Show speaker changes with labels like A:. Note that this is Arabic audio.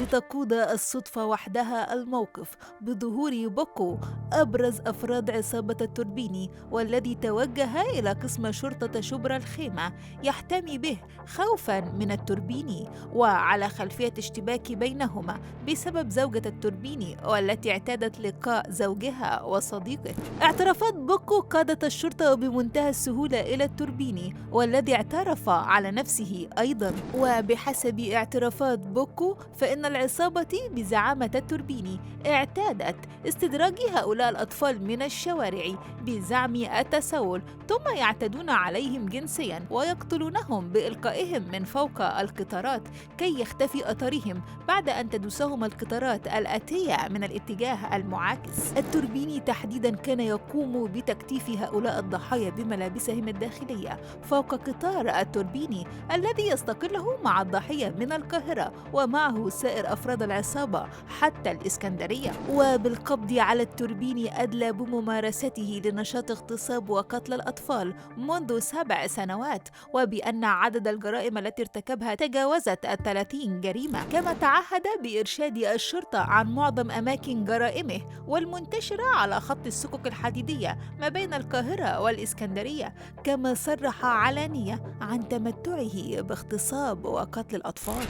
A: لتقود الصدفة وحدها الموقف بظهور بوكو أبرز أفراد عصابة التوربيني، والذي توجه إلى قسم شرطة شبرا الخيمة يحتمي به خوفا من التوربيني، وعلى خلفية اشتباك بينهما بسبب زوجة التوربيني والتي اعتادت لقاء زوجها وصديقه. اعترافات بوكو قادت الشرطة بمنتهى السهولة إلى التوربيني، والذي اعترف على نفسه أيضا. وبحسب اعترافات بوكو فإن العصابة بزعامة التوربيني اعتادت استدراج هؤلاء الأطفال من الشوارع بزعم التسول، ثم يعتدون عليهم جنسيا ويقتلونهم بإلقائهم من فوق القطارات كي يختفي أثرهم بعد أن تدوسهم القطارات الآتية من الاتجاه المعاكس. التوربيني تحديدا كان يقوم بتكتيف هؤلاء الضحايا بملابسهم الداخلية فوق قطار التوربيني الذي يستقله مع الضحية من القاهرة ومعه سائر أفراد العصابة حتى الإسكندرية. وبالقبض على التوربيني أدلى بممارسته لنشاط اغتصاب وقتل الأطفال منذ 7 سنوات، وبأن عدد الجرائم التي ارتكبها تجاوزت 30 جريمة، كما تعهد بإرشاد الشرطة عن معظم أماكن جرائمه والمنتشرة على خط السكك الحديدية ما بين القاهرة والإسكندرية، كما صرح علانية عن تمتعه باغتصاب وقتل الأطفال.